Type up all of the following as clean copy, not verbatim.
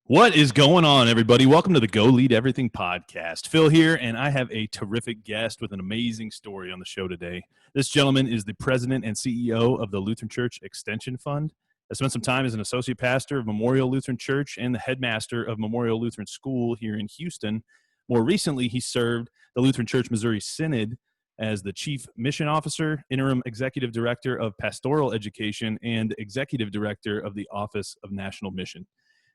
What is going on, everybody? Welcome to the Go Lead Everything podcast. Phil here, and I have a terrific guest with an amazing story on the show today. This gentleman is the president and CEO of the Lutheran Church Extension Fund. I spent some time as an associate pastor of Memorial Lutheran Church and the headmaster of Memorial Lutheran School here in Houston. More recently, he served the Lutheran Church Missouri Synod as the chief mission officer, interim executive director of pastoral education, and executive director of the Office of National Mission.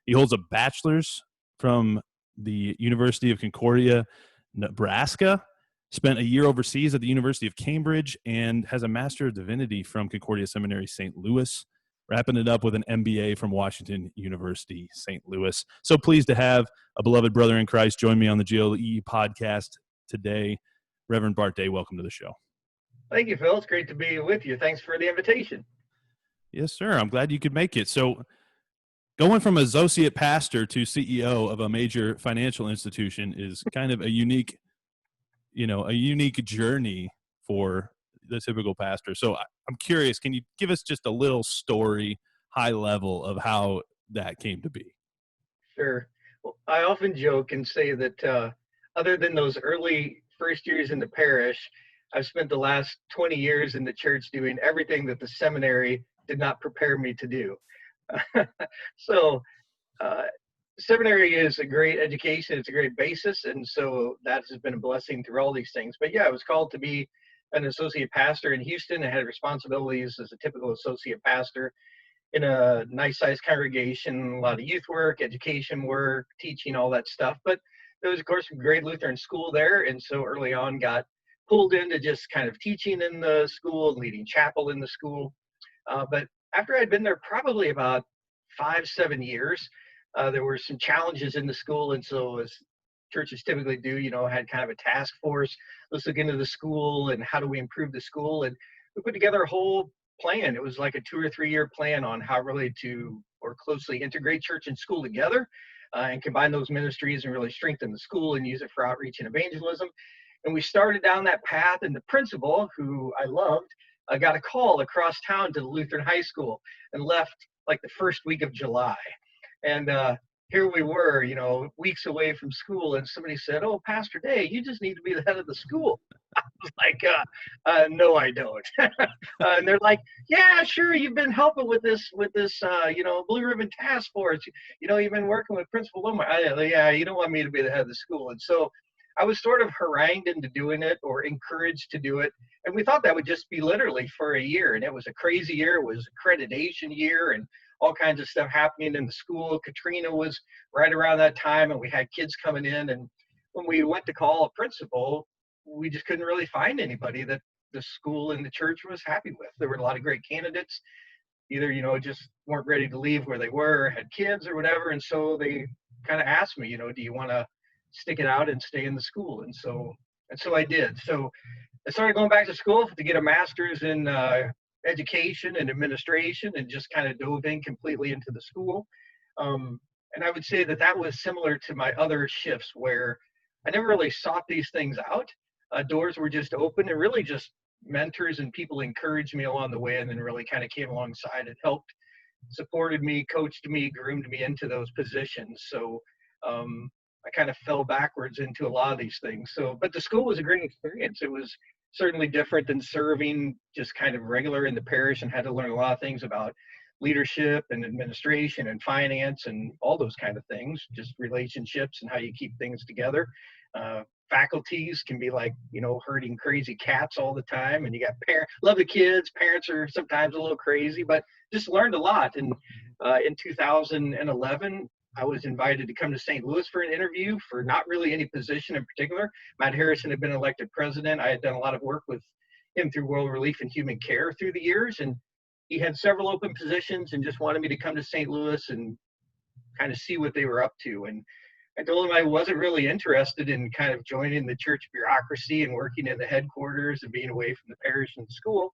He holds a bachelor's from the University of Concordia, Nebraska, spent a year overseas at the University of Cambridge, and has a Master of Divinity from Concordia Seminary St Louis, wrapping it up with an MBA from Washington University St Louis. So pleased to have a beloved brother in Christ join me on the GLE podcast today. Reverend Bart, welcome to the show. Thank you, Phil. It's great to be with you. Thanks for the invitation. Yes, sir. I'm glad you could make it. So going from associate pastor to CEO of a major financial institution is kind of a unique journey for the typical pastor. So I'm curious, can you give us just a little story, high level, of how that came to be? Sure. Well, I often joke and say that other than those early first years in the parish, I've spent the last 20 years in the church doing everything that the seminary did not prepare me to do. So seminary is a great education. It's a great basis. And so that has been a blessing through all these things. But yeah, I was called to be an associate pastor in Houston. I had responsibilities as a typical associate pastor in a nice sized congregation, a lot of youth work, education work, teaching, all that stuff. But there was, of course, a great Lutheran school there. And so early on got pulled into just kind of teaching in the school, leading chapel in the school. But after I'd been there probably about 5-7 years, there were some challenges in the school. And so as churches typically do, had kind of a task force. Let's look into the school and how do we improve the school? And we put together a whole plan. It was like a 2 or 3 year plan on how really to more closely integrate church and school together and combine those ministries and really strengthen the school and use it for outreach and evangelism. And we started down that path, and the principal, who I loved, got a call across town to the Lutheran High School and left like the first week of July. And here we were, weeks away from school, and somebody said, "Oh, Pastor Day, you just need to be the head of the school." I was like, "No, I don't." And they're like, "Yeah, sure, you've been helping with this, Blue Ribbon Task Force. You've been working with Principal Lomar." Yeah, you don't want me to be the head of the school. And so I was sort of harangued into doing it or encouraged to do it. And we thought that would just be literally for a year. And it was a crazy year. It was accreditation year and all kinds of stuff happening in the school. Katrina was right around that time, and we had kids coming in. And when we went to call a principal, we just couldn't really find anybody that the school and the church was happy with. There were a lot of great candidates, either, just weren't ready to leave where they were, had kids or whatever. And so they kind of asked me, do you want to stick it out and stay in the school? And so I did. So I started going back to school to get a master's in education and administration, and just kind of dove in completely into the school. And I would say that was similar to my other shifts, where I never really sought these things out. Doors were just open, and really just mentors and people encouraged me along the way, and then really kind of came alongside and helped, supported me, coached me, groomed me into those positions. So I kind of fell backwards into a lot of these things. But the school was a great experience. It was certainly different than serving just kind of regular in the parish, and had to learn a lot of things about leadership and administration and finance and all those kind of things, just relationships and how you keep things together. Faculties can be like, herding crazy cats all the time, and you got love the kids. Parents are sometimes a little crazy, but just learned a lot. And in 2011, I was invited to come to St. Louis for an interview for not really any position in particular. Matt Harrison had been elected president. I had done a lot of work with him through World Relief and Human Care through the years, and he had several open positions and just wanted me to come to St. Louis and kind of see what they were up to. And I told him I wasn't really interested in kind of joining the church bureaucracy and working in the headquarters and being away from the parish and the school.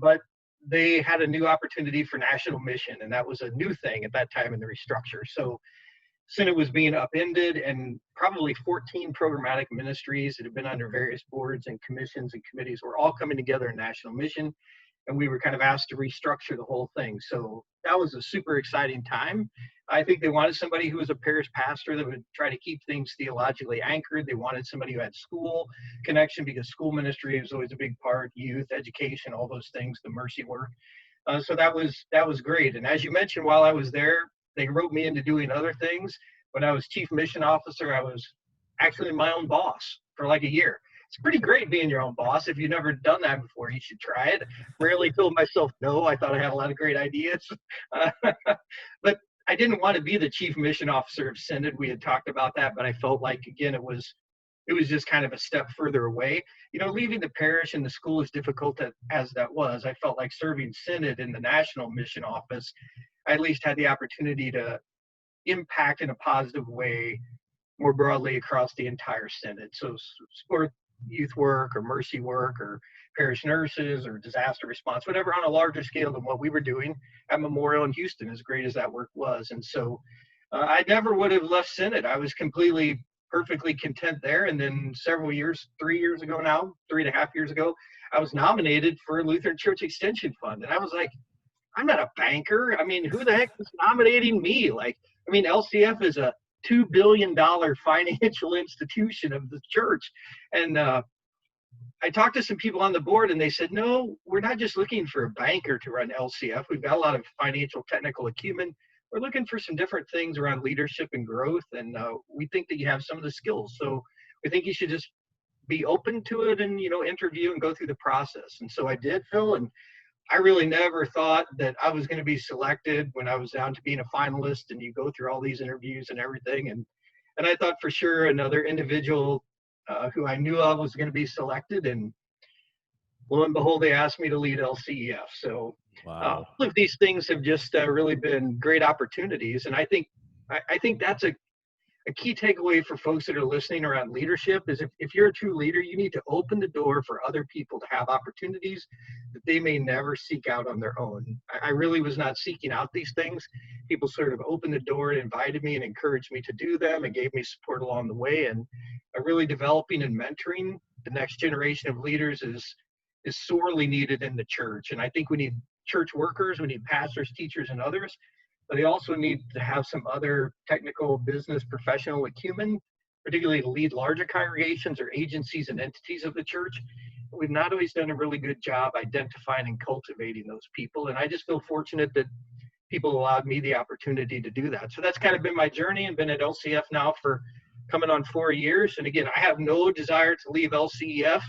But they had a new opportunity for national mission, and that was a new thing at that time in the restructure. So Synod was being upended, and probably 14 programmatic ministries that have been under various boards and commissions and committees were all coming together in national mission. and we were kind of asked to restructure the whole thing. So that was a super exciting time. I think they wanted somebody who was a parish pastor that would try to keep things theologically anchored. They wanted somebody who had school connection, because school ministry is always a big part, youth, education, all those things, the mercy work. So that was great. And as you mentioned, while I was there, they wrote me into doing other things. When I was chief mission officer, I was actually my own boss for like a year. It's pretty great being your own boss. If you've never done that before, you should try it. Rarely told myself no. I thought I had a lot of great ideas. But I didn't want to be the chief mission officer of Synod. We had talked about that, but I felt like, again, it was just kind of a step further away. Leaving the parish and the school, as difficult as that was, I felt like serving Synod in the national mission office, I at least had the opportunity to impact in a positive way more broadly across the entire Synod. So sport, youth work, or mercy work, or parish nurses, or disaster response, whatever, on a larger scale than what we were doing at Memorial in Houston, as great as that work was. And so I never would have left Synod. I was perfectly content there. And then several years, 3 years ago now, 3.5 years ago, I was nominated for Lutheran Church Extension Fund. And I was like, I'm not a banker. I mean, who the heck is nominating me? LCEF is a $2 billion financial institution of the church. And I talked to some people on the board, and they said, no, we're not just looking for a banker to run LCEF. We've got a lot of financial technical acumen. We're looking for some different things around leadership and growth, and we think that you have some of the skills. So we think you should just be open to it and, interview and go through the process. And so I did, Phil, and I really never thought that I was going to be selected when I was down to being a finalist, and you go through all these interviews and everything. And I thought for sure another individual who I knew of was going to be selected, and lo and behold, they asked me to lead LCEF. So wow. All of these things have just really been great opportunities. And I think that's a key takeaway for folks that are listening around leadership is if you're a true leader, you need to open the door for other people to have opportunities that they may never seek out on their own. I really was not seeking out these things. People sort of opened the door and invited me and encouraged me to do them and gave me support along the way. And really developing and mentoring the next generation of leaders is sorely needed in the church. And I think we need church workers, we need pastors, teachers, and others. But they also need to have some other technical, business, professional acumen, particularly to lead larger congregations or agencies and entities of the church. We've not always done a really good job identifying and cultivating those people. And I just feel fortunate that people allowed me the opportunity to do that. So that's kind of been my journey, and been at LCEF now for coming on 4 years. And again, I have no desire to leave LCEF,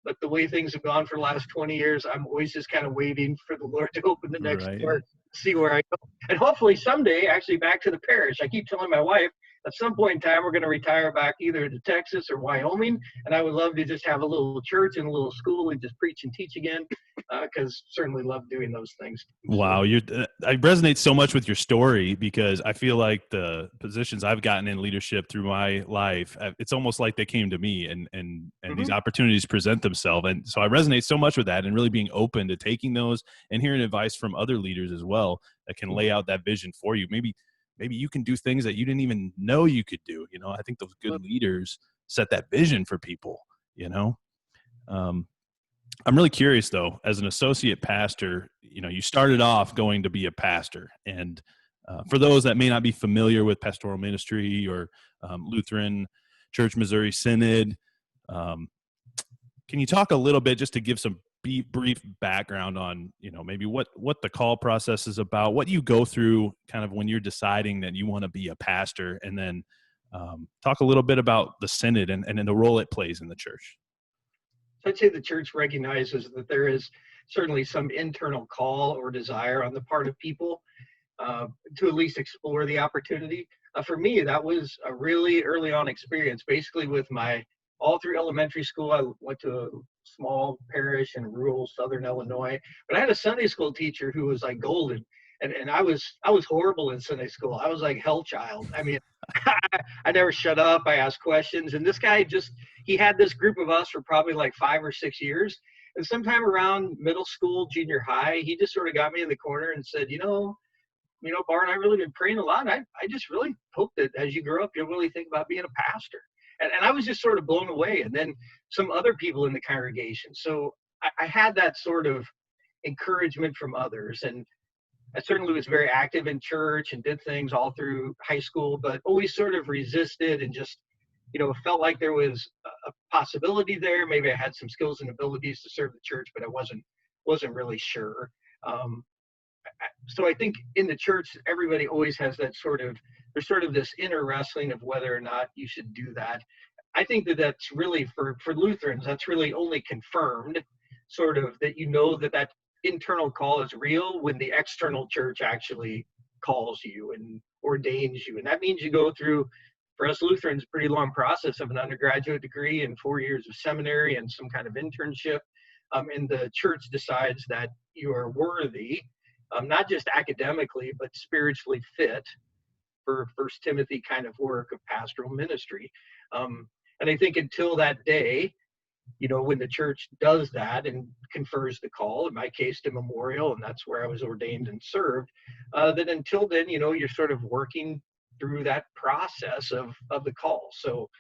but the way things have gone for the last 20 years, I'm always just kind of waiting for the Lord to open the next door, see where I go. And hopefully someday, actually back to the parish. I keep telling my wife, at some point in time, we're going to retire back either to Texas or Wyoming. And I would love to just have a little church and a little school and just preach and teach again, because certainly love doing those things. Wow. I resonate so much with your story, because I feel like the positions I've gotten in leadership through my life, it's almost like they came to me, and these opportunities present themselves. And so I resonate so much with that, and really being open to taking those and hearing advice from other leaders as well that can lay out that vision for you. Maybe you can do things that you didn't even know you could do. I think those good leaders set that vision for people, I'm really curious though, as an associate pastor, you started off going to be a pastor, and for those that may not be familiar with pastoral ministry or Lutheran Church Missouri Synod, can you talk a little bit, just to give some brief background on, maybe what the call process is about, what you go through kind of when you're deciding that you want to be a pastor, and then talk a little bit about the Synod and the role it plays in the church. So I'd say the church recognizes that there is certainly some internal call or desire on the part of people to at least explore the opportunity. For me, that was a really early on experience, basically with all through elementary school. I went to a small parish in rural southern Illinois, but I had a Sunday school teacher who was like golden. And I was horrible in Sunday school. I was like hell child. I mean, I never shut up. I asked questions. And this guy he had this group of us for probably like 5 or 6 years. And sometime around middle school, junior high, he just sort of got me in the corner and said, Bart, I've really been praying a lot. I just really hope that as you grow up, you'll really think about being a pastor. And I was just sort of blown away. And then some other people in the congregation. So I had that sort of encouragement from others. And I certainly was very active in church and did things all through high school, but always sort of resisted and just, felt like there was a possibility there. Maybe I had some skills and abilities to serve the church, but I wasn't really sure. Um, so I think in the church, everybody always has there's sort of this inner wrestling of whether or not you should do that. I think that's really for Lutherans, that's really only confirmed sort of that that internal call is real when the external church actually calls you and ordains you. And that means you go through, for us Lutherans, a pretty long process of an undergraduate degree and 4 years of seminary and some kind of internship. And the church decides that you are worthy, not just academically, but spiritually fit for First Timothy kind of work of pastoral ministry. And I think until that day, when the church does that and confers the call, in my case to Memorial, and that's where I was ordained and served, that until then, you're sort of working through that process of the call. So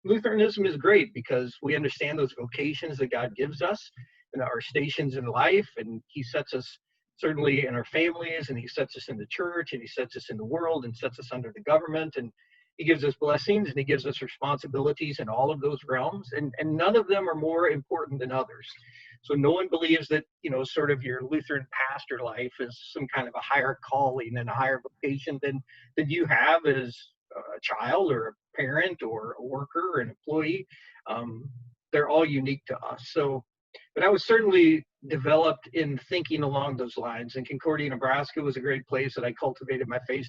Lutheranism is great because we understand those vocations that God gives us and our stations in life, and he sets us certainly in our families, and he sets us in the church, and he sets us in the world, and sets us under the government, and he gives us blessings, and he gives us responsibilities in all of those realms, and none of them are more important than others. So no one believes that, sort of your Lutheran pastor life is some kind of a higher calling and a higher vocation than you have as a child or a parent or a worker or an employee. They're all unique to us. So, but I was certainly developed in thinking along those lines. And Concordia, Nebraska was a great place that I cultivated my faith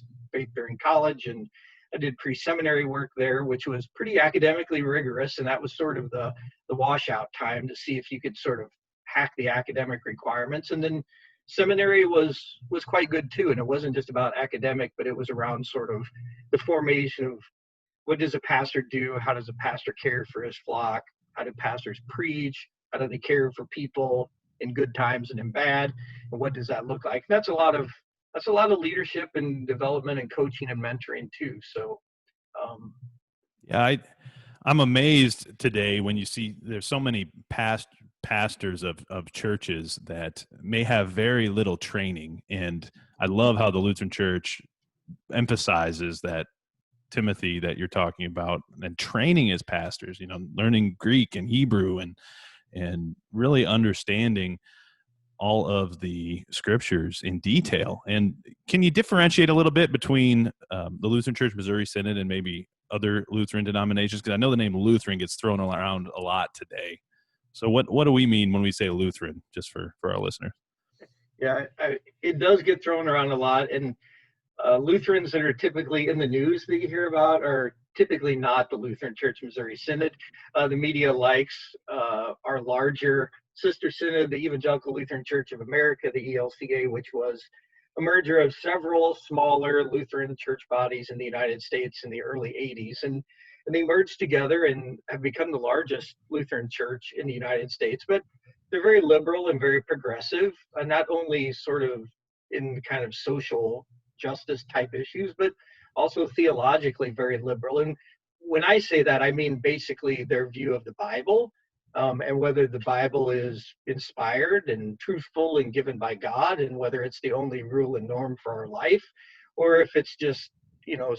during college, and I did pre-seminary work there, which was pretty academically rigorous, and that was sort of the washout time to see if you could sort of hack the academic requirements. And then seminary was quite good too, and it wasn't just about academic, but it was around sort of the formation of what does a pastor do, how does a pastor care for his flock, how do pastors preach, how do they care for people in good times and in bad, and what does that look like? And that's a lot of leadership and development and coaching and mentoring too. So, yeah, I'm amazed today when you see there's so many pastors of churches that may have very little training, and I love how the Lutheran Church emphasizes that, Timothy, that you're talking about, and training as pastors. Learning Greek and Hebrew and really understanding all of the scriptures in detail. And can you differentiate a little bit between the Lutheran Church Missouri Synod and maybe other Lutheran denominations? Because I know the name Lutheran gets thrown around a lot today. So what do we mean when we say Lutheran, just for our listeners? Yeah, it does get thrown around a lot. And Lutherans that are typically in the news that you hear about are typically not the Lutheran Church Missouri Synod. The media likes our larger sister synod, the Evangelical Lutheran Church of America, the ELCA, which was a merger of several smaller Lutheran church bodies in the United States in the early 80s. And they merged together and have become the largest Lutheran church in the United States. But they're very liberal and very progressive, not only sort of in kind of social justice type issues, but also theologically very liberal. And when I say that, I mean basically their view of the Bible, and whether the Bible is inspired and truthful and given by God, and whether it's the only rule and norm for our life, or if it's just,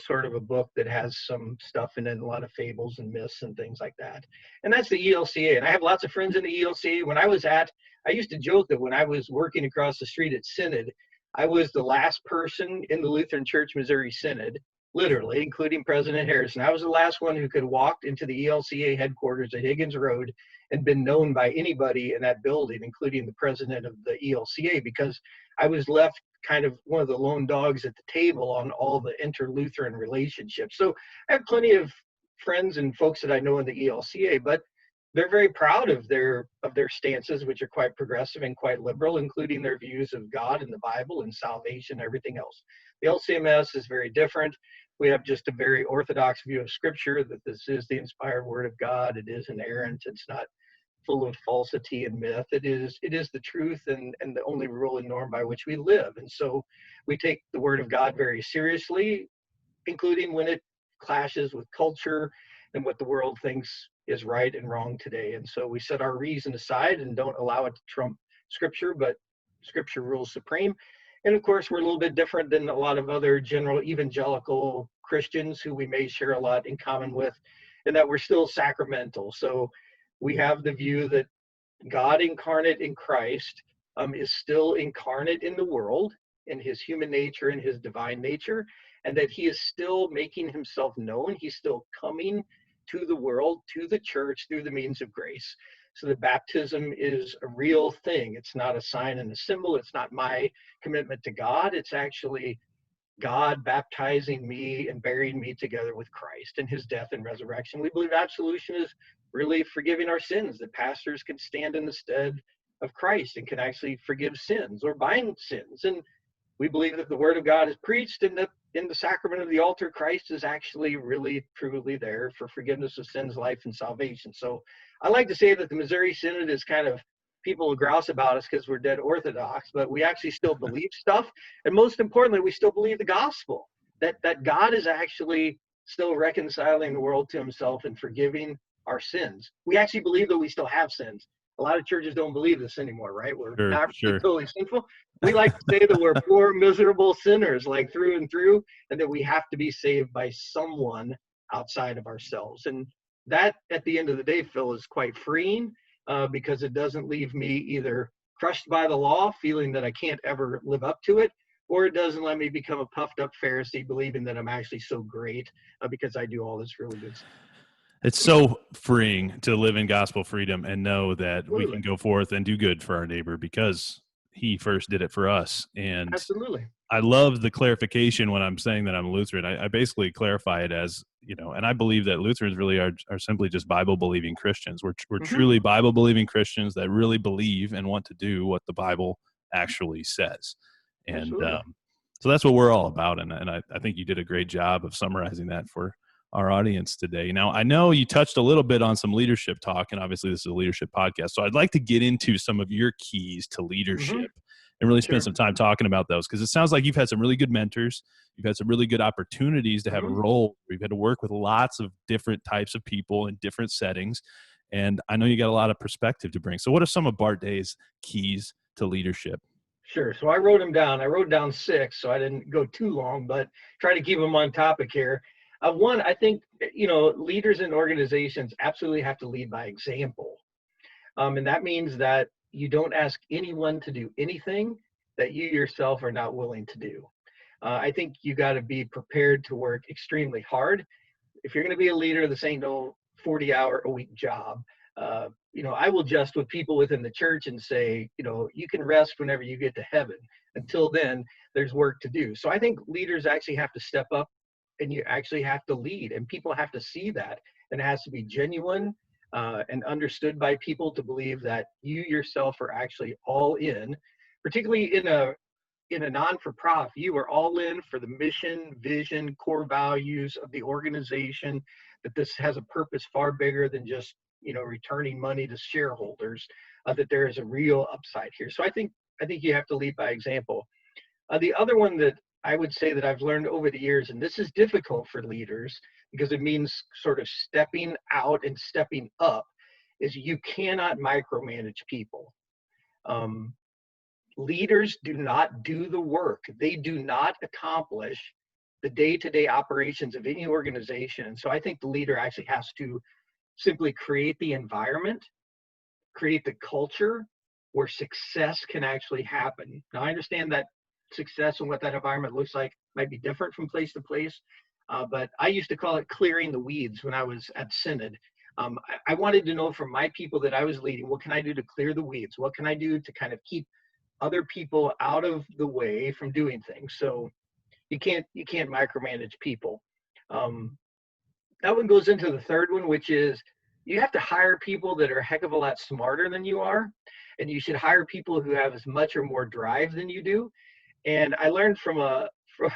sort of a book that has some stuff in it, a lot of fables and myths and things like that. And that's the ELCA. And I have lots of friends in the ELCA. I used to joke that when I was working across the street at Synod, I was the last person in the Lutheran Church Missouri Synod, literally, including President Harrison. I was the last one who could walk into the ELCA headquarters at Higgins Road and been known by anybody in that building, including the president of the ELCA, because I was left kind of one of the lone dogs at the table on all the inter-Lutheran relationships. So I have plenty of friends and folks that I know in the ELCA, but they're very proud of their stances, which are quite progressive and quite liberal, including their views of God and the Bible and salvation and everything else. The LCMS is very different. We have just a very orthodox view of Scripture, that this is the inspired Word of God. It is inerrant. It's not full of falsity and myth. It is the truth and the only rule and norm by which we live. And so we take the Word of God very seriously, including when it clashes with culture and what the world thinks is right and wrong today. And so we set our reason aside and don't allow it to trump Scripture, but Scripture rules supreme. And of course, we're a little bit different than a lot of other general evangelical Christians who we may share a lot in common with, in that we're still sacramental. So we have the view that God incarnate in Christ is still incarnate in the world in his human nature and his divine nature, and that he is still making himself known. He's still coming to the world, to the church, through the means of grace. So the baptism is a real thing. It's not a sign and a symbol. It's not my commitment to God. It's actually God baptizing me and burying me together with Christ in his death and resurrection. We believe absolution is really forgiving our sins, that pastors can stand in the stead of Christ and can actually forgive sins or bind sins. And we believe that the word of God is preached, and that in the sacrament of the altar, Christ is actually really, truly there for forgiveness of sins, life, and salvation. So I like to say that the Missouri Synod is kind of, people grouse about us because we're dead orthodox, but we actually still believe stuff. And most importantly, we still believe the gospel, that God is actually still reconciling the world to himself and forgiving our sins. We actually believe that we still have sins. A lot of churches don't believe this anymore, right? We're not totally sinful. We like to say that we're poor, miserable sinners, like through and through, and that we have to be saved by someone outside of ourselves. And that, at the end of the day, Phil, is quite freeing, because it doesn't leave me either crushed by the law, feeling that I can't ever live up to it, or it doesn't let me become a puffed up Pharisee, believing that I'm actually so great because I do all this really good stuff. It's so freeing to live in gospel freedom and know that Absolutely. we can go forth and do good for our neighbor because he first did it for us. And Absolutely. I love the clarification when I'm saying that I'm Lutheran. I basically clarify it as, and I believe that Lutherans really are simply just Bible-believing Christians. We're truly Bible-believing Christians that really believe and want to do what the Bible actually says. And so that's what we're all about. And I think you did a great job of summarizing that for our audience today. Now, I know you touched a little bit on some leadership talk, and obviously this is a leadership podcast. So I'd like to get into some of your keys to leadership and really spend some time talking about those, because it sounds like you've had some really good mentors. You've had some really good opportunities to have a role. You've had to work with lots of different types of people in different settings. And I know you got a lot of perspective to bring. So what are some of Bart Day's keys to leadership? Sure. So I wrote them down. I wrote down 6, so I didn't go too long, but try to keep them on topic here. One, I think, leaders in organizations absolutely have to lead by example. And that means that you don't ask anyone to do anything that you yourself are not willing to do. I think you got to be prepared to work extremely hard. If you're going to be a leader, this ain't no 40-hour-a-week job. I will just with people within the church and say, you can rest whenever you get to heaven. Until then, there's work to do. So I think leaders actually have to step up, and you actually have to lead, and people have to see that. And it has to be genuine and understood by people to believe that you yourself are actually all in, particularly in a non-for-profit. You are all in for the mission, vision, core values of the organization, that this has a purpose far bigger than just, returning money to shareholders, that there is a real upside here. So I think you have to lead by example. The other one that I would say that I've learned over the years, and this is difficult for leaders because it means sort of stepping out and stepping up, is you cannot micromanage people. Leaders do not do the work. They do not accomplish the day-to-day operations of any organization. So I think the leader actually has to simply create the environment, create the culture where success can actually happen. Now, I understand that success and what that environment looks like might be different from place to place, but I used to call it clearing the weeds when I was at Synod. I wanted to know from my people that I was leading, what can I do to clear the weeds? What can I do to kind of keep other people out of the way from doing things? So you can't micromanage people. That one goes into the third one, which is you have to hire people that are a heck of a lot smarter than you are, and you should hire people who have as much or more drive than you do. And I learned from a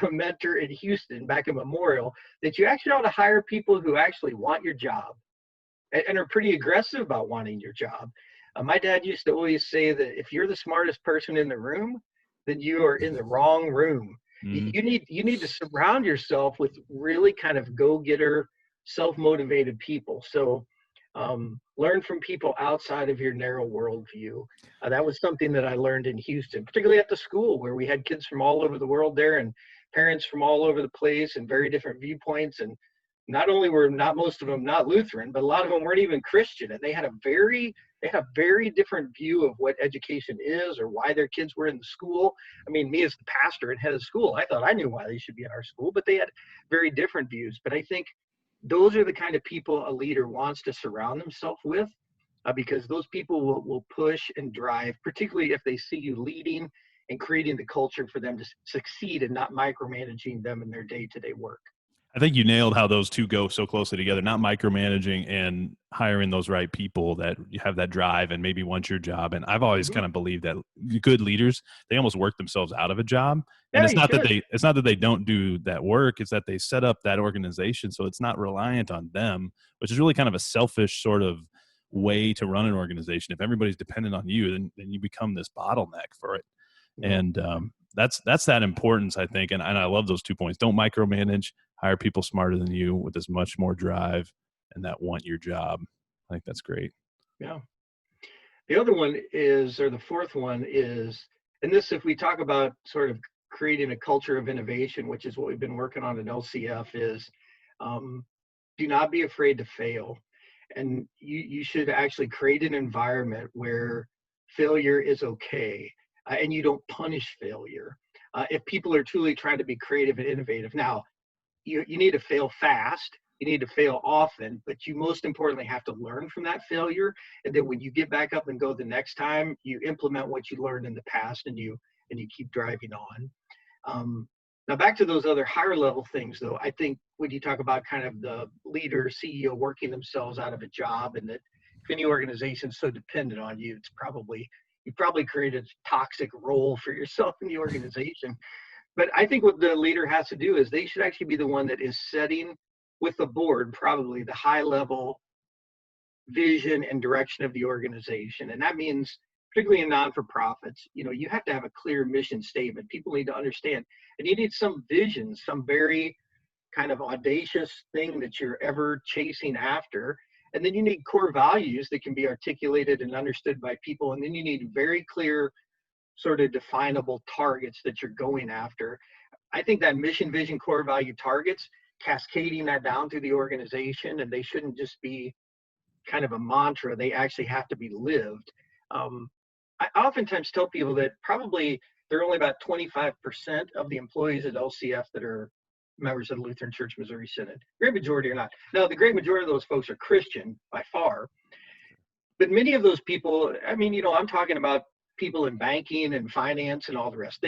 mentor in Houston back at Memorial that you actually ought to hire people who actually want your job and are pretty aggressive about wanting your job. My dad used to always say that if you're the smartest person in the room, then you are in the wrong room. You need to surround yourself with really kind of go-getter, self-motivated people. So Learn from people outside of your narrow worldview. That was something that I learned in Houston, particularly at the school where we had kids from all over the world there and parents from all over the place and very different viewpoints. And not only were not most of them not Lutheran, but a lot of them weren't even Christian. And they had a very different view of what education is or why their kids were in the school. I mean, me as the pastor and head of school, I thought I knew why they should be in our school, but they had very different views. But I think those are the kind of people a leader wants to surround themselves with, because those people will push and drive, particularly if they see you leading and creating the culture for them to succeed and not micromanaging them in their day-to-day work. I think you nailed how those two go so closely together, not micromanaging and hiring those right people that have that drive and maybe want your job. And I've always kind of believed that good leaders, they almost work themselves out of a job. And it's not that they don't do that work. It's that they set up that organization so it's not reliant on them, which is really kind of a selfish sort of way to run an organization. If everybody's dependent on you, then you become this bottleneck for it. And that's that importance, I think. And I love those 2 points. Don't micromanage, hire people smarter than you with as much more drive and that want your job. I think that's great. Yeah. The other one is, or the fourth one is, and this, if we talk about sort of creating a culture of innovation, which is what we've been working on at LCEF, is do not be afraid to fail. And you should actually create an environment where failure is okay. And you don't punish failure. If people are truly trying to be creative and innovative. Now, you need to fail fast, you need to fail often, but you most importantly have to learn from that failure. And then when you get back up and go the next time, you implement what you learned in the past and you keep driving on. Now back to those other higher level things though, I think when you talk about kind of the leader, CEO working themselves out of a job, and that if any organization is so dependent on you, you probably created a toxic role for yourself in the organization. But I think what the leader has to do is they should actually be the one that is setting with the board, probably the high level vision and direction of the organization. And that means, particularly in non-for-profits, you have to have a clear mission statement. People need to understand, and you need some vision, some very kind of audacious thing that you're ever chasing after. And then you need core values that can be articulated and understood by people. And then you need very clear, sort of definable targets that you're going after. I think that mission, vision, core value targets, cascading that down through the organization, and they shouldn't just be kind of a mantra. They actually have to be lived. I oftentimes tell people that probably there are only about 25% of the employees at LCEF that are members of the Lutheran Church Missouri Synod. Great majority are not. Now, the great majority of those folks are Christian by far, but many of those people, I mean, I'm talking about people in banking and finance and all the rest.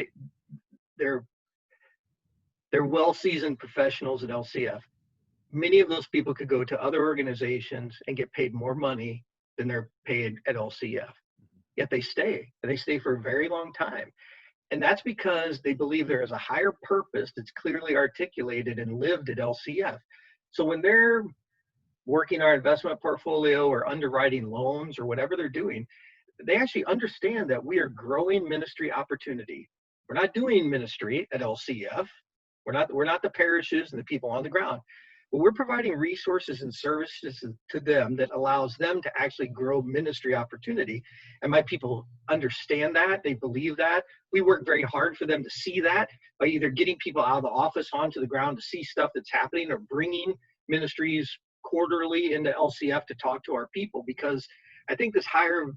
They're well-seasoned professionals at LCEF. Many of those people could go to other organizations and get paid more money than they're paid at LCEF. Yet they stay, and they stay for a very long time. And that's because they believe there is a higher purpose that's clearly articulated and lived at LCEF. So when they're working our investment portfolio or underwriting loans or whatever they're doing, they actually understand that we are growing ministry opportunity. We're not doing ministry at LCEF. We're not the parishes and the people on the ground. But we're providing resources and services to them that allows them to actually grow ministry opportunity. And my people understand that. They believe that. We work very hard for them to see that by either getting people out of the office onto the ground to see stuff that's happening, or bringing ministries quarterly into LCEF to talk to our people, because I think this higher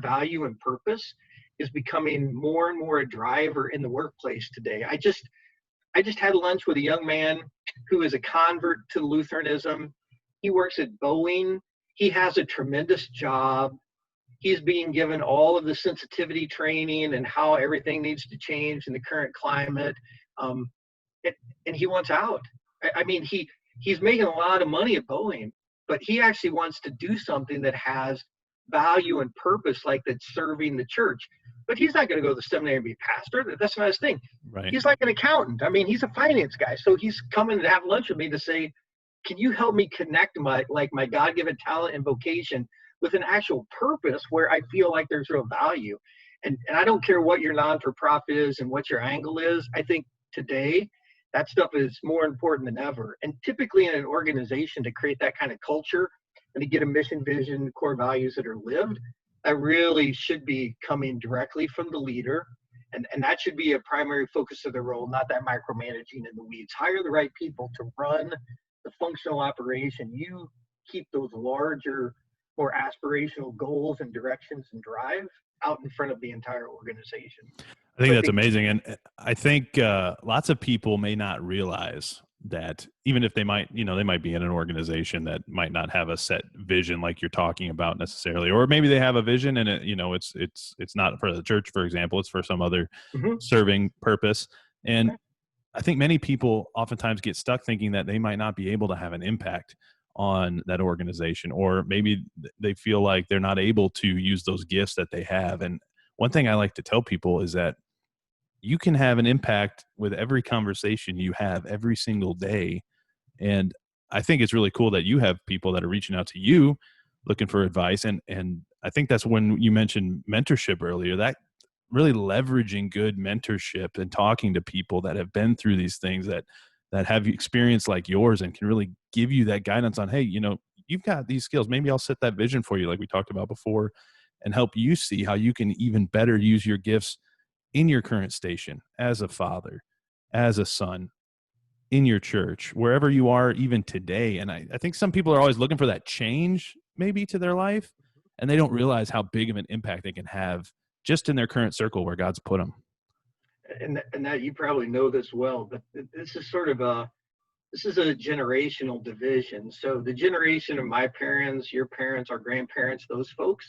value and purpose is becoming more and more a driver in the workplace today. I just had lunch with a young man who is a convert to Lutheranism. He works at Boeing. He has a tremendous job. He's being given all of the sensitivity training and how everything needs to change in the current climate. And he wants out. I mean, he's making a lot of money at Boeing, but he actually wants to do something that has value and purpose, like that's serving the church. But he's not going to go to the seminary and be a pastor. That's not his thing. Right. He's like an accountant. I mean, he's a finance guy. So he's coming to have lunch with me to say, can you help me connect my God-given talent and vocation with an actual purpose where I feel like there's real value? And I don't care what your non-for-profit is and what your angle is. I think today that stuff is more important than ever. And typically in an organization, to create that kind of culture, and to get a mission, vision, core values that are lived, that really should be coming directly from the leader. And that should be a primary focus of the role, not that micromanaging in the weeds. Hire the right people to run the functional operation. You keep those larger, more aspirational goals and directions and drive out in front of the entire organization. I think that's amazing. And I think lots of people may not realize that even if they might be in an organization that might not have a set vision like you're talking about necessarily, or maybe they have a vision and it's not for the church, for example, it's for some other serving purpose. And I think many people oftentimes get stuck thinking that they might not be able to have an impact on that organization, or maybe they feel like they're not able to use those gifts that they have. And one thing I like to tell people is that you can have an impact with every conversation you have every single day. And I think it's really cool that you have people that are reaching out to you looking for advice. And I think that's when you mentioned mentorship earlier, that really leveraging good mentorship and talking to people that have been through these things, that have experience like yours and can really give you that guidance on, hey, you've got these skills. Maybe I'll set that vision for you like we talked about before and help you see how you can even better use your gifts in your current station as a father, as a son, in your church, wherever you are even today. And I think some people are always looking for that change maybe to their life, and they don't realize how big of an impact they can have just in their current circle where God's put them. And that you probably know this well, but this is a generational division. So the generation of my parents, your parents, our grandparents, those folks,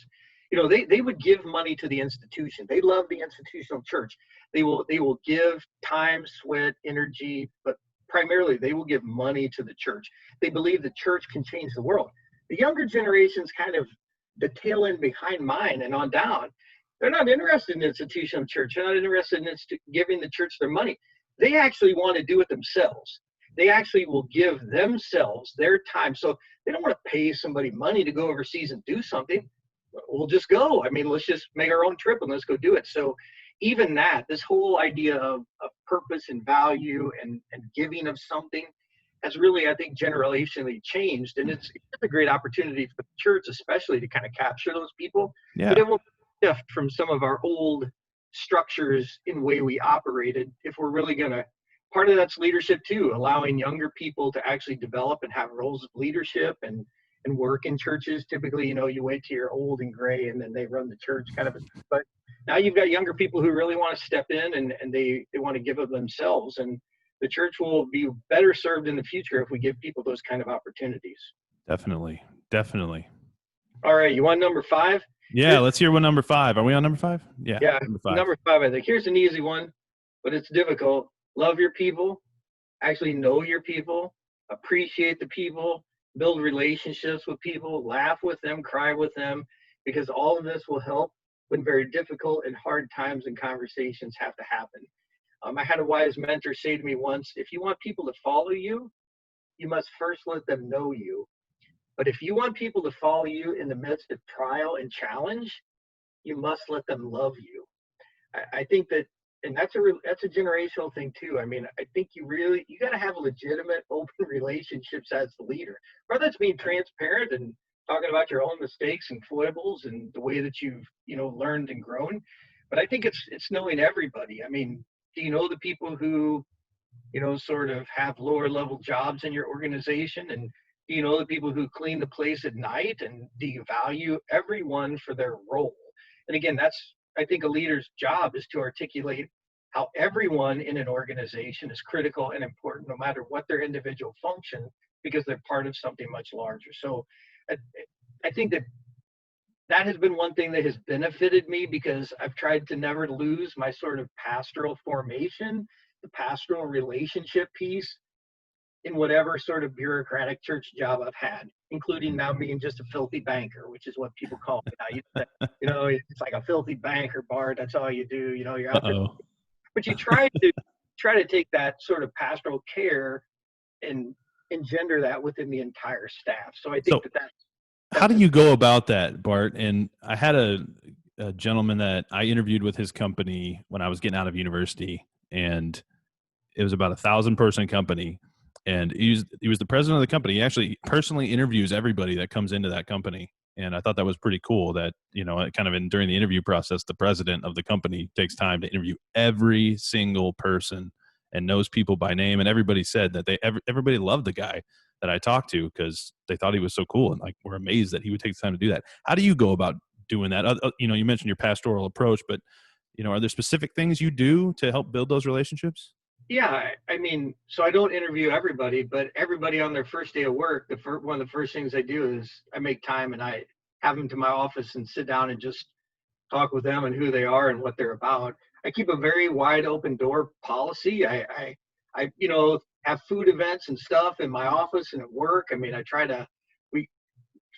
they would give money to the institution. They love the institutional church. They will give time, sweat, energy, but primarily they will give money to the church. They believe the church can change the world. The younger generations, kind of the tail end behind mine and on down, they're not interested in institutional church. They're not interested in giving the church their money. They actually want to do it themselves. They actually will give themselves their time. So they don't want to pay somebody money to go overseas and do something. We'll just go. I mean, let's just make our own trip and let's go do it. So even this whole idea of purpose and value and giving of something has really, I think, generationally changed. And it's a great opportunity for the church, especially to kind of capture those people. Yeah. But it will shift from some of our old structures in the way we operated if we're really going to. Part of that's leadership too, allowing younger people to actually develop and have roles of leadership and work in churches. Typically, you wait till you're old and gray and then they run the church kind of. But now you've got younger people who really want to step in and they want to give of themselves. And the church will be better served in the future if we give people those kind of opportunities. Definitely. All right. You want number 5? Yeah, let's hear what number 5. Are we on number 5? Yeah. Number 5, I think. Here's an easy one, but it's difficult. Love your people, actually know your people, appreciate the people, build relationships with people, laugh with them, cry with them, because all of this will help when very difficult and hard times and conversations have to happen. I had a wise mentor say to me once, if you want people to follow you, you must first let them know you. But if you want people to follow you in the midst of trial and challenge, you must let them love you. I think that, and that's a generational thing too. I mean, I think you got to have legitimate, open relationships as the leader. Whether it's being transparent and talking about your own mistakes and foibles and the way that you've, learned and grown. But I think it's knowing everybody. I mean, do you know the people who, sort of have lower level jobs in your organization? And do you know the people who clean the place at night? And do you value everyone for their role? And again, I think a leader's job is to articulate how everyone in an organization is critical and important, no matter what their individual function, because they're part of something much larger. So I think that has been one thing that has benefited me, because I've tried to never lose my sort of pastoral formation, the pastoral relationship piece in whatever sort of bureaucratic church job I've had, including now being just a filthy banker, which is what people call me now. It's like a filthy banker, Bart. That's all you do. You're out there. But you try to take that sort of pastoral care and engender that within the entire staff. So I think that's how do you go about that, Bart? And I had a gentleman that I interviewed with his company when I was getting out of university, and it was about 1,000-person company. and he was the president of the company. He actually personally interviews everybody that comes into that company. And I thought that was pretty cool that, during the interview process, the president of the company takes time to interview every single person and knows people by name. And everybody said that everybody loved the guy that I talked to because they thought he was so cool and were amazed that he would take the time to do that. How do you go about doing that? You mentioned your pastoral approach, but, are there specific things you do to help build those relationships? Yeah, so I don't interview everybody, but everybody on their first day of work, one of the first things I do is I make time and I have them to my office and sit down and just talk with them and who they are and what they're about. I keep a very wide open door policy. I have food events and stuff in my office and at work. We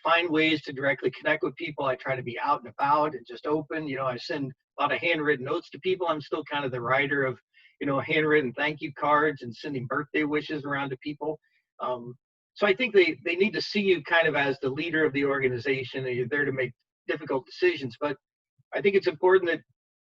find ways to directly connect with people. I try to be out and about and just open. I send a lot of handwritten notes to people. I'm still kind of the writer of handwritten thank you cards and sending birthday wishes around to people. So I think they need to see you kind of as the leader of the organization, and you're there to make difficult decisions. But I think it's important that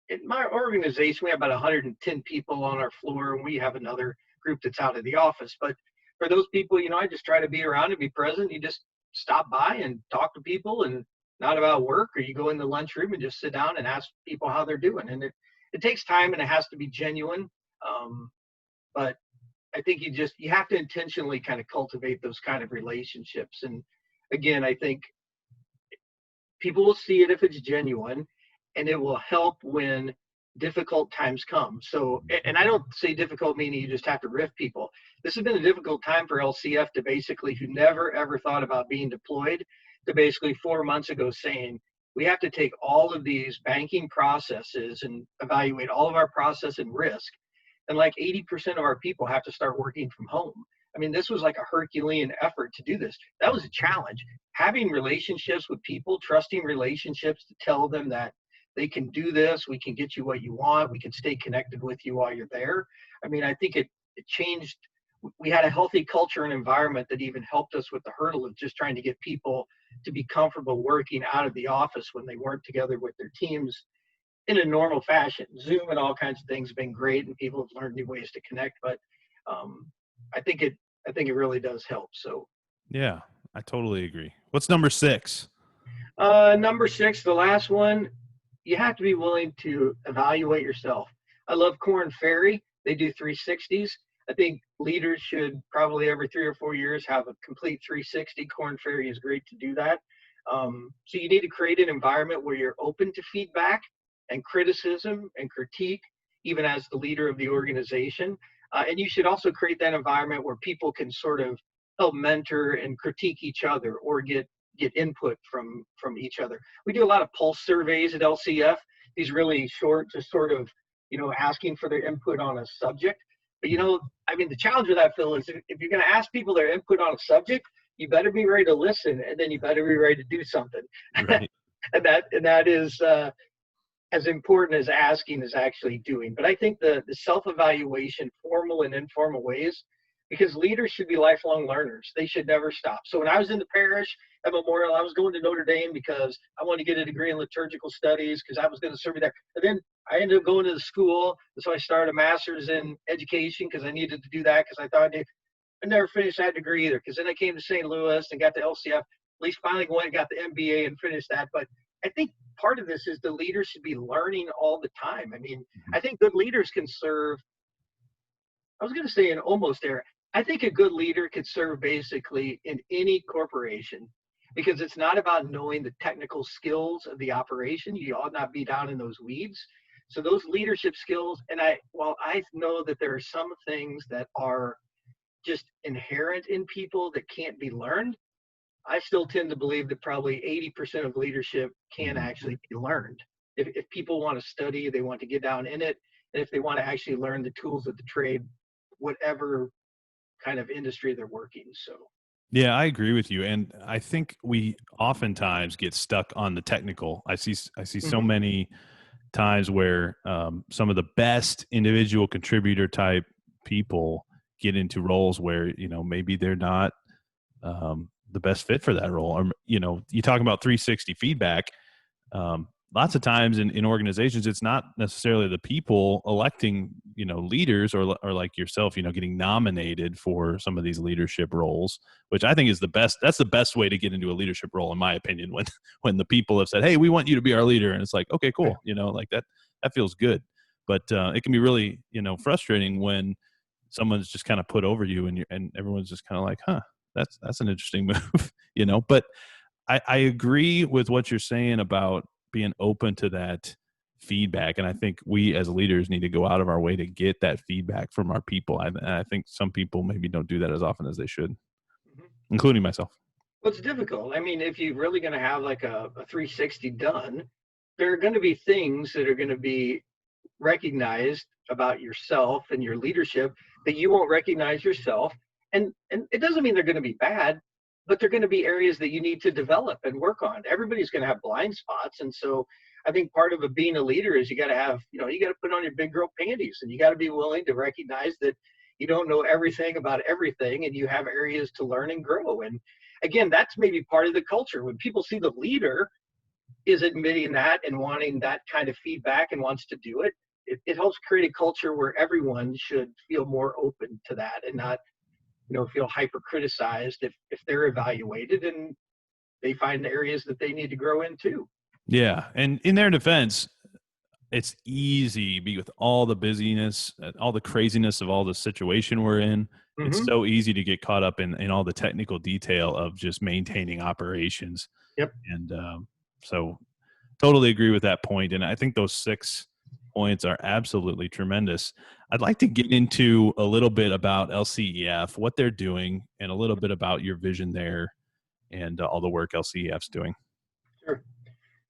in my organization, we have about 110 people on our floor, and we have another group that's out of the office. But for those people, I just try to be around and be present. You just stop by and talk to people, and not about work, or you go in the lunchroom and just sit down and ask people how they're doing. And it takes time and it has to be genuine. But I think you have to intentionally kind of cultivate those kind of relationships. And again, I think people will see it if it's genuine, and it will help when difficult times come. So, and I don't say difficult meaning you just have to riff people. This has been a difficult time for LCF to basically, who never ever thought about being deployed, to basically 4 months ago saying, we have to take all of these banking processes and evaluate all of our process and risk. And 80% of our people have to start working from home. This was like a Herculean effort to do this. That was a challenge. Having relationships with people, trusting relationships to tell them that they can do this, we can get you what you want, we can stay connected with you while you're there. I think it changed. We had a healthy culture and environment that even helped us with the hurdle of just trying to get people to be comfortable working out of the office when they weren't together with their teams in a normal fashion. Zoom and all kinds of things have been great, and people have learned new ways to connect. But I think it really does help. So yeah, I totally agree. What's number 6? Number 6, the last one, you have to be willing to evaluate yourself. I love Korn Ferry. They do 360s. I think leaders should probably every 3 or 4 years have a complete 360. Korn Ferry is great to do that. So you need to create an environment where you're open to feedback and criticism and critique, even as the leader of the organization. And you should also create that environment where people can sort of help mentor and critique each other or get input from each other. We do a lot of pulse surveys at LCF, these really short, just sort of, asking for their input on a subject. But, the challenge with that, Phil, is if you're going to ask people their input on a subject, you better be ready to listen, and then you better be ready to do something. Right. and that is as important as asking is actually doing. But I think the self-evaluation, formal and informal ways, because leaders should be lifelong learners. They should never stop. So when I was in the parish at Memorial, I was going to Notre Dame because I wanted to get a degree in liturgical studies because I was going to serve there. But then I ended up going to the school, so I started a master's in education because I needed to do that because I thought I never finished that degree either. Because then I came to St. Louis and got to LCF, at least finally went and got the MBA and finished that. But I think part of this is the leaders should be learning all the time. I think good leaders can serve, I was going to say in almost era. I think a good leader could serve basically in any corporation because it's not about knowing the technical skills of the operation. You ought not be down in those weeds. So those leadership skills, and while I know that there are some things that are just inherent in people that can't be learned, I still tend to believe that probably 80% of leadership can actually be learned. If people want to study, they want to get down in it, and if they want to actually learn the tools of the trade, whatever kind of industry they're working. So yeah, I agree with you. And I think we oftentimes get stuck on the technical. I see so many times where some of the best individual contributor type people get into roles where, maybe they're not the best fit for that role. Or, you talk about 360 feedback. lots of times in organizations, it's not necessarily the people electing, leaders or like yourself, getting nominated for some of these leadership roles, which I think is that's the best way to get into a leadership role, in my opinion, when the people have said, hey, we want you to be our leader. And it's like, okay, cool. Like that feels good. But it can be really, frustrating when someone's just kind of put over you and everyone's just kind of like, huh, that's an interesting move, but I agree with what you're saying about being open to that feedback. And I think we as leaders need to go out of our way to get that feedback from our people. And I think some people maybe don't do that as often as they should, Mm-hmm. including myself. Well, it's difficult. I mean, if you're really going to have like a 360 done, there are going to be things that are going to be recognized about yourself and your leadership that you won't recognize yourself. And it doesn't mean they're going to be bad, but they're going to be areas that you need to develop and work on. Everybody's going to have blind spots. And so I think part of being a leader is you got to have, you got to put on your big girl panties, and you got to be willing to recognize that you don't know everything about everything, and you have areas to learn and grow. And again, that's maybe part of the culture. When people see the leader is admitting that and wanting that kind of feedback and wants to do it, it helps create a culture where everyone should feel more open to that and not, feel hyper criticized if they're evaluated and they find areas that they need to grow in too. Yeah. And in their defense, it's easy with all the busyness, all the craziness of all the situation we're in. Mm-hmm. It's so easy to get caught up in all the technical detail of just maintaining operations. Yep. And so totally agree with that point. And I think those 6 points are absolutely tremendous. I'd like to get into a little bit about LCEF, what they're doing, and a little bit about your vision there and all the work LCEF's doing. Sure.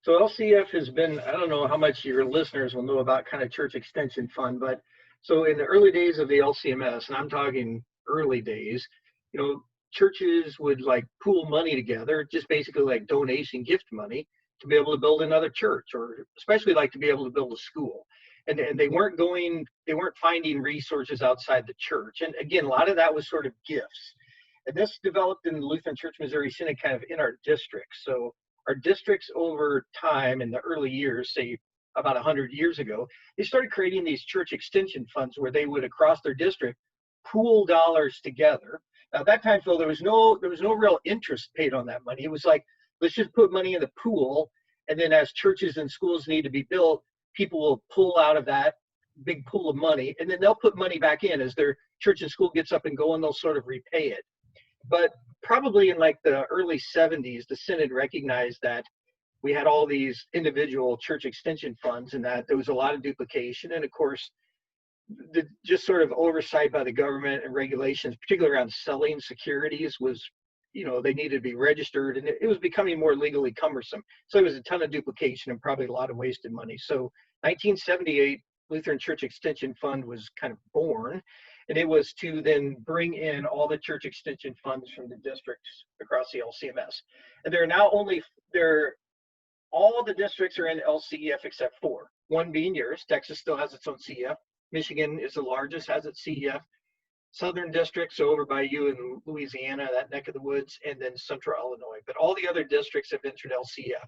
So LCEF has been, I don't know how much your listeners will know about kind of Church Extension Fund, but so in the early days of the LCMS, and I'm talking early days, churches would like pool money together, just basically like donation gift money to be able to build another church, or especially like to be able to build a school. And they weren't finding resources outside the church. And again, a lot of that was sort of gifts. And this developed in the Lutheran Church Missouri Synod kind of in our districts. So our districts over time in the early years, say about 100 years ago, they started creating these church extension funds where they would, across their district, pool dollars together. Now at that time, Phil, there was no real interest paid on that money. It was like, let's just put money in the pool, and then as churches and schools need to be built, people will pull out of that big pool of money, and then they'll put money back in as their church and school gets up and going, they'll sort of repay it. But probably in like the early 70s, the Synod recognized that we had all these individual church extension funds and that there was a lot of duplication. And of course, the just sort of oversight by the government and regulations, particularly around selling securities, was, they needed to be registered, and it was becoming more legally cumbersome. So there was a ton of duplication and probably a lot of wasted money. So 1978, Lutheran Church Extension Fund was kind of born, and it was to then bring in all the church extension funds from the districts across the LCMS. And all the districts are in LCEF except 4, one being yours. Texas still has its own CEF. Michigan is the largest, has its CEF. Southern districts over by you in Louisiana, that neck of the woods, and then Central Illinois. But all the other districts have entered LCEF.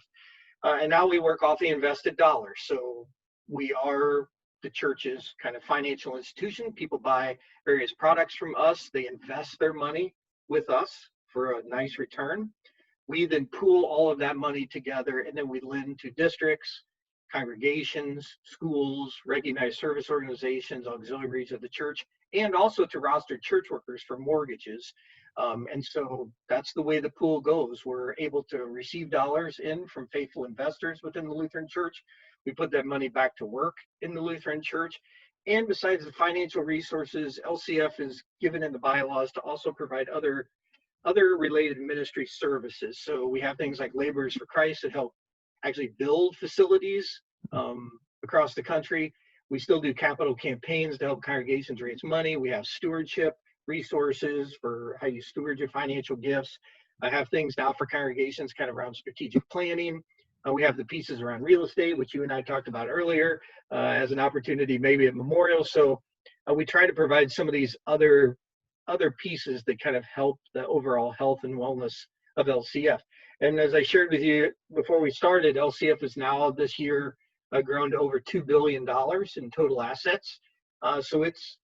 And now we work off the invested dollars. So we are the church's kind of financial institution. People buy various products from us. They invest their money with us for a nice return. We then pool all of that money together, and then we lend to districts, congregations, schools, recognized service organizations, auxiliaries of the church, and also to rostered church workers for mortgages. And so that's the way the pool goes. We're able to receive dollars in from faithful investors within the Lutheran Church. We put that money back to work in the Lutheran Church. And besides the financial resources, LCF is given in the bylaws to also provide other related ministry services. So we have things like Laborers for Christ that help actually build facilities across the country. We still do capital campaigns to help congregations raise money. We have stewardship resources for how you steward your financial gifts. I have things now for congregations kind of around strategic planning. We have the pieces around real estate, which you and I talked about earlier, as an opportunity maybe at Memorial. So we try to provide some of these other pieces that kind of help the overall health and wellness of LCF. And as I shared with you before we started, LCF is now this year grown to over $2 billion in total assets. So it's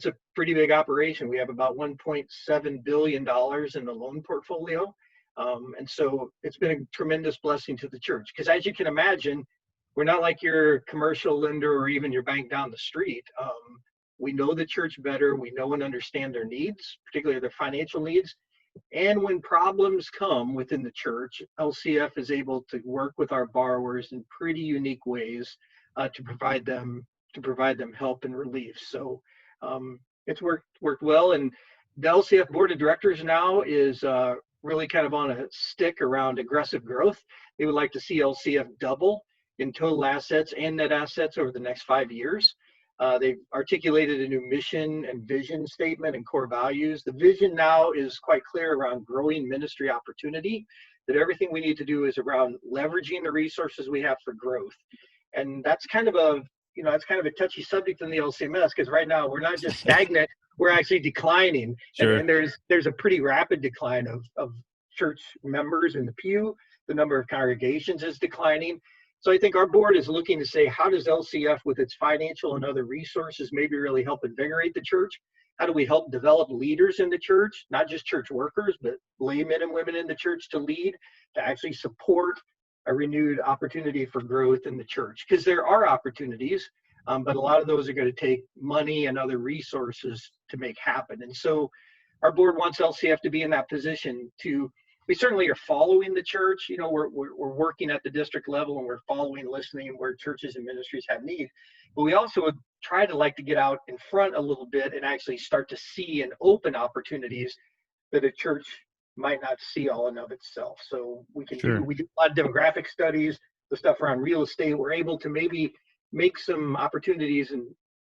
a pretty big operation. We have about $1.7 billion in the loan portfolio. And so it's been a tremendous blessing to the church, because as you can imagine, we're not like your commercial lender or even your bank down the street. We know the church better. We know and understand their needs, particularly their financial needs. And when problems come within the church, LCF is able to work with our borrowers in pretty unique ways to provide them help and relief. So it's worked well. And the LCF board of directors now is really kind of on a stick around aggressive growth. They would like to see LCF double in total assets and net assets over the next 5 years. They've articulated a new mission and vision statement and core values. The vision now is quite clear around growing ministry opportunity, that everything we need to do is around leveraging the resources we have for growth. And that's kind of a touchy subject in the LCMS, because right now we're not just stagnant, we're actually declining. Sure. And there's a pretty rapid decline of church members in the pew. The number of congregations is declining. So I think our board is looking to say, how does LCF with its financial and other resources maybe really help invigorate the church? How do we help develop leaders in the church, not just church workers, but laymen and women in the church to lead, to actually support a renewed opportunity for growth in the church? Because there are opportunities, but a lot of those are going to take money and other resources to make happen. And so our board wants LCF to be in that position to, we certainly are following the church. You know, we're working at the district level, and we're following, listening where churches and ministries have need. But we also would try to like to get out in front a little bit and actually start to see and open opportunities that a church might not see all in of itself. So we can we do a lot of demographic studies, the stuff around real estate. We're able to maybe make some opportunities and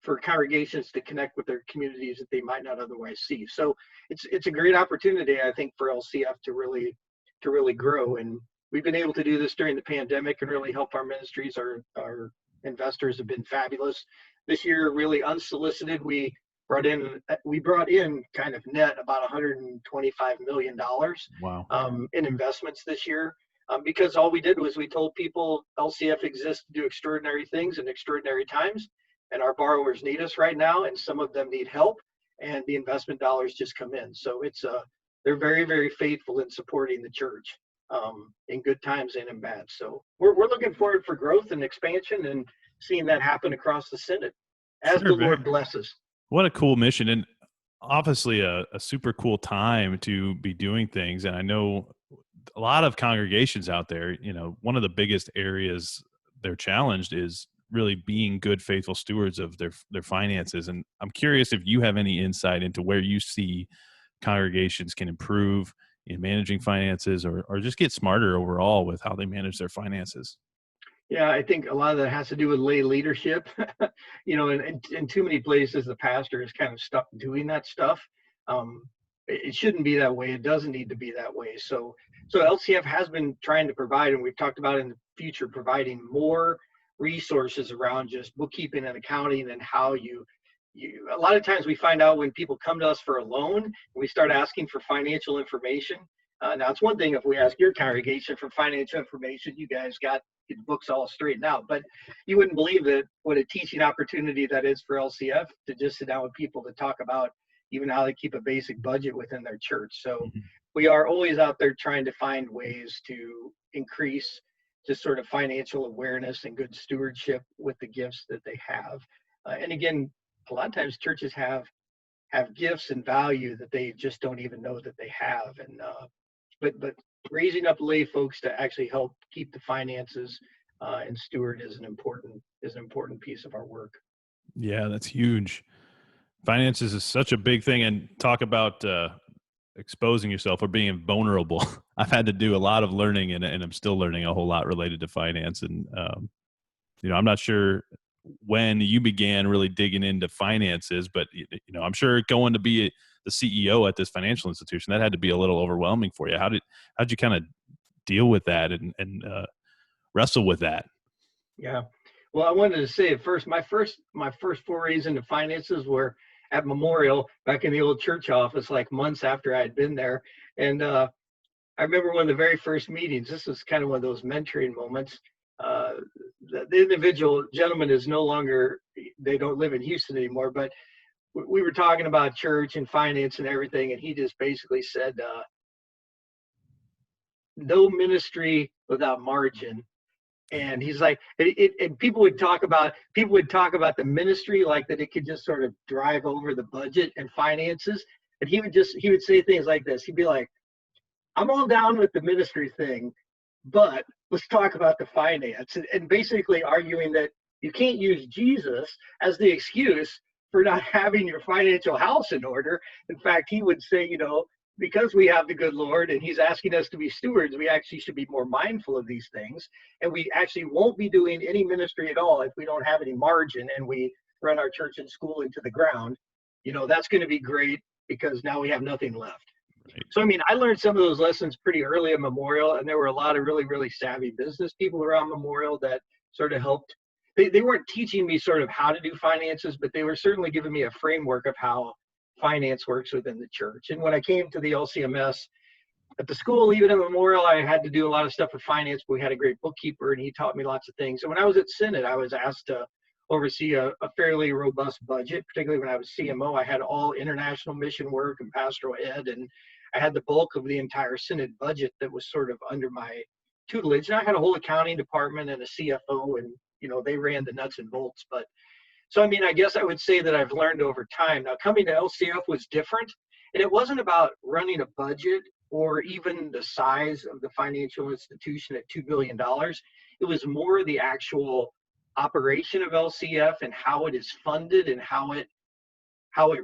for congregations to connect with their communities that they might not otherwise see. So it's a great opportunity, I think, for LCF to really grow. And we've been able to do this during the pandemic and really help our ministries. Our investors have been fabulous. This year, really unsolicited, we brought in kind of net about $125 million in investments this year. Because all we did was we told people LCF exists to do extraordinary things in extraordinary times. And our borrowers need us right now, and some of them need help, and the investment dollars just come in. So they're very, very faithful in supporting the church in good times and in bad. So we're looking forward for growth and expansion and seeing that happen across the Synod as the Lord blesses. What a cool mission, and obviously a super cool time to be doing things. And I know a lot of congregations out there, you know, one of the biggest areas they're challenged is really being good, faithful stewards of their finances. And I'm curious if you have any insight into where you see congregations can improve in managing finances or just get smarter overall with how they manage their finances. Yeah, I think a lot of that has to do with lay leadership. You know, in too many places, the pastor is kind of stuck doing that stuff. It shouldn't be that way. It doesn't need to be that way. So LCF has been trying to provide, and we've talked about in the future, providing more resources around just bookkeeping and accounting, and how you a lot of times we find out when people come to us for a loan, we start asking for financial information. Now it's one thing if we ask your congregation for financial information, you guys got the books all straightened out, but you wouldn't believe that what a teaching opportunity that is for LCF to just sit down with people to talk about even how to keep a basic budget within their church. So we are always out there trying to find ways to increase just sort of financial awareness and good stewardship with the gifts that they have. And again, a lot of times churches have gifts and value that they just don't even know that they have. And but raising up lay folks to actually help keep the finances and steward is an important piece of our work. Yeah, that's huge. Finances is such a big thing. And talk about exposing yourself or being vulnerable. I've had to do a lot of learning, and I'm still learning a whole lot related to finance. And, you know, I'm not sure when you began really digging into finances, but, you know, I'm sure going to be the CEO at this financial institution, that had to be a little overwhelming for you. How'd you kind of deal with that and wrestle with that? Yeah. Well, I wanted to say at first, my first forays into finances were at Memorial back in the old church office, like months after I had been there. And I remember one of the very first meetings. This was kind of one of those mentoring moments. The individual gentleman is no longer, they don't live in Houston anymore, but we were talking about church and finance and everything. And he just basically said, no ministry without margin. And he's like, and people would talk about the ministry like that it could just sort of drive over the budget and finances. And he would say things like this. He'd be like, I'm all down with the ministry thing, but let's talk about the finance. And basically arguing that you can't use Jesus as the excuse for not having your financial house in order. In fact, he would say, because we have the good Lord and he's asking us to be stewards, we actually should be more mindful of these things. And we actually won't be doing any ministry at all if we don't have any margin and we run our church and school into the ground. That's going to be great because now we have nothing left. Right. So, I learned some of those lessons pretty early at Memorial, and there were a lot of really, really savvy business people around Memorial that sort of helped. They weren't teaching me sort of how to do finances, but they were certainly giving me a framework of how finance works within the church. And when I came to the LCMS at the school, even at Memorial, I had to do a lot of stuff with finance, but we had a great bookkeeper and he taught me lots of things. And when I was at Synod, I was asked to oversee a fairly robust budget, particularly when I was CMO. I had all international mission work and pastoral ed, and I had the bulk of the entire Synod budget that was sort of under my tutelage. And I had a whole accounting department and a CFO, and they ran the nuts and bolts. But so, I guess I would say that I've learned over time. Now, coming to LCF was different, and it wasn't about running a budget or even the size of the financial institution at $2 billion. It was more the actual operation of LCF and how it is funded and how it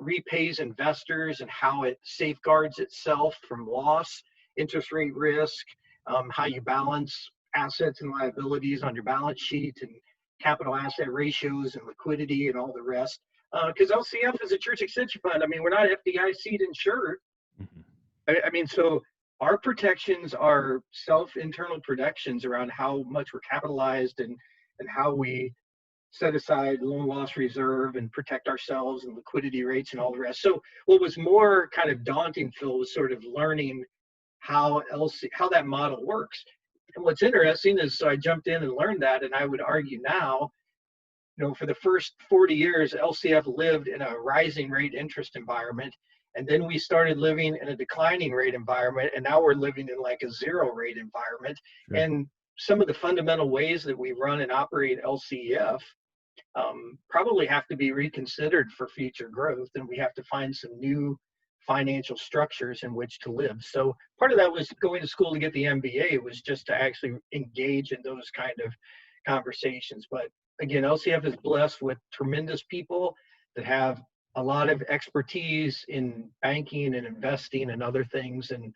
repays investors and how it safeguards itself from loss, interest rate risk, how you balance assets and liabilities on your balance sheet, and capital asset ratios and liquidity and all the rest. Because LCF is a church extension fund. we're not FDIC insured. Mm-hmm. So our protections are internal protections around how much we're capitalized and how we set aside loan loss reserve and protect ourselves and liquidity rates and all the rest. So what was more kind of daunting, Phil, was sort of learning how that model works. And what's interesting is, so I jumped in and learned that, and I would argue now, for the first 40 years, LCF lived in a rising rate interest environment, and then we started living in a declining rate environment, and now we're living in like a zero rate environment. Sure. And some of the fundamental ways that we run and operate LCEF probably have to be reconsidered for future growth, and we have to find some new financial structures in which to live. So part of that was going to school to get the MBA, was just to actually engage in those kind of conversations. But again, LCF is blessed with tremendous people that have a lot of expertise in banking and investing and other things, and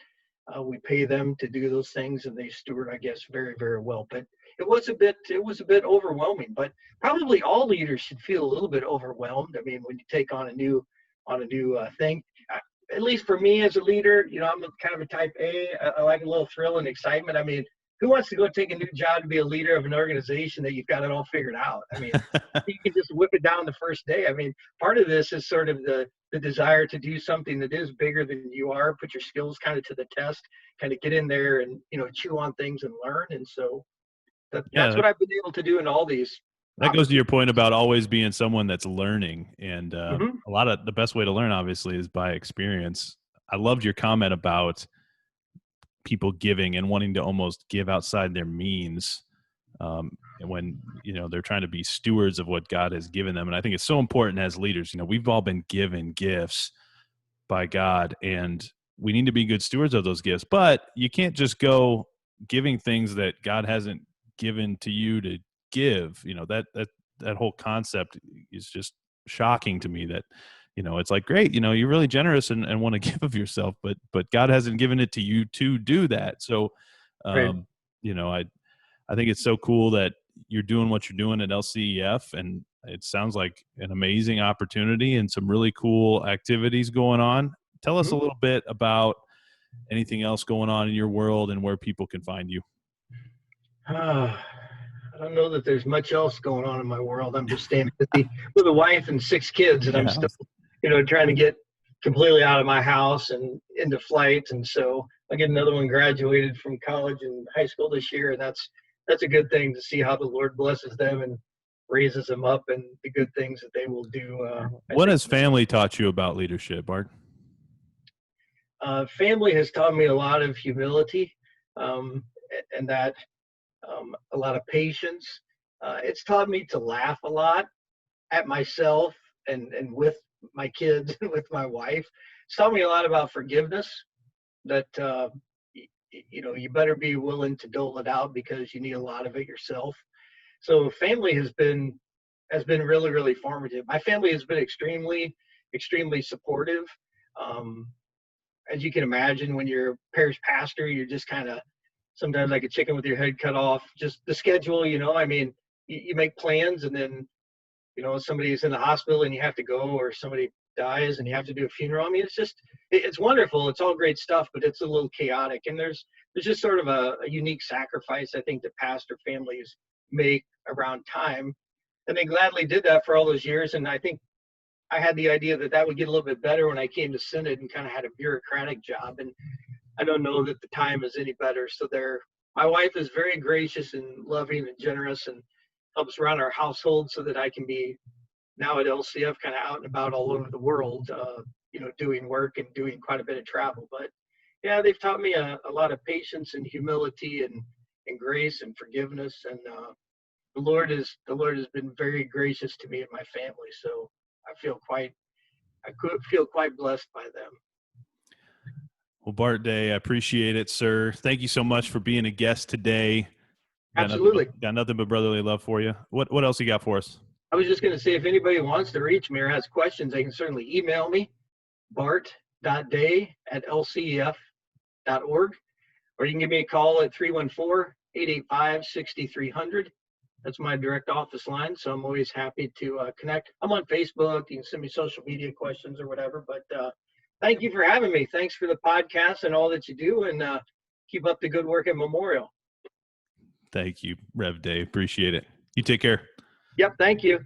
we pay them to do those things, and they steward, I guess, very, very well. But it was a bit overwhelming. But probably all leaders should feel a little bit overwhelmed. When you take on a new thing. At least for me as a leader, I'm kind of a type A. I like a little thrill and excitement. Who wants to go take a new job to be a leader of an organization that you've got it all figured out? You can just whip it down the first day. Part of this is sort of the desire to do something that is bigger than you are, put your skills kind of to the test, kind of get in there and, chew on things and learn. And so that's what I've been able to do in all these. That goes to your point about always being someone that's learning. And Mm-hmm. a lot of the best way to learn, obviously, is by experience. I loved your comment about people giving and wanting to almost give outside their means when, they're trying to be stewards of what God has given them. And I think it's so important as leaders. We've all been given gifts by God, and we need to be good stewards of those gifts. But you can't just go giving things that God hasn't given to you to give. That whole concept is just shocking to me, that it's like, great, you're really generous and want to give of yourself, but God hasn't given it to you to do that. So Right. I think it's so cool that you're doing what you're doing at LCEF, and it sounds like an amazing opportunity and some really cool activities going on. Tell us a little bit about anything else going on in your world and where people can find you. I don't know that there's much else going on in my world. I'm just staying busy with a wife and 6 kids, and I'm still, trying to get completely out of my house and into flight. And so I'll get another one graduated from college and high school this year, and that's a good thing to see how the Lord blesses them and raises them up, and the good things that they will do. What has family taught you about leadership, Bart? Family has taught me a lot of humility, and that a lot of patience. It's taught me to laugh a lot at myself and with my kids and with my wife. It's taught me a lot about forgiveness, that you better be willing to dole it out because you need a lot of it yourself. So family has been really, really formative. My family has been extremely, extremely supportive. As you can imagine, when you're a parish pastor, you're just kind of sometimes like a chicken with your head cut off. Just the schedule, I mean, you make plans, and then somebody's in the hospital and you have to go, or somebody dies and you have to do a funeral. I mean, it's wonderful. It's all great stuff, but it's a little chaotic. And there's just sort of a unique sacrifice, I think, that pastor families make around time. And they gladly did that for all those years. And I think I had the idea that would get a little bit better when I came to Synod and kind of had a bureaucratic job. And I don't know that the time is any better. So my wife is very gracious and loving and generous, and helps run our household so that I can be now at LCEF kind of out and about all over the world, doing work and doing quite a bit of travel. But yeah, they've taught me a lot of patience and humility and grace and forgiveness. And the Lord has been very gracious to me and my family. So I could feel quite blessed by them. Well, Bart Day, I appreciate it, sir. Thank you so much for being a guest today. Absolutely. Got nothing but brotherly love for you. What else you got for us? I was just going to say, if anybody wants to reach me or has questions, they can certainly email me, bart.day@lcef.org, or you can give me a call at 314-885-6300. That's my direct office line, so I'm always happy to connect. I'm on Facebook. You can send me social media questions or whatever, but thank you for having me. Thanks for the podcast and all that you do, and keep up the good work at Memorial. Thank you, Rev Day. Appreciate it. You take care. Yep, thank you.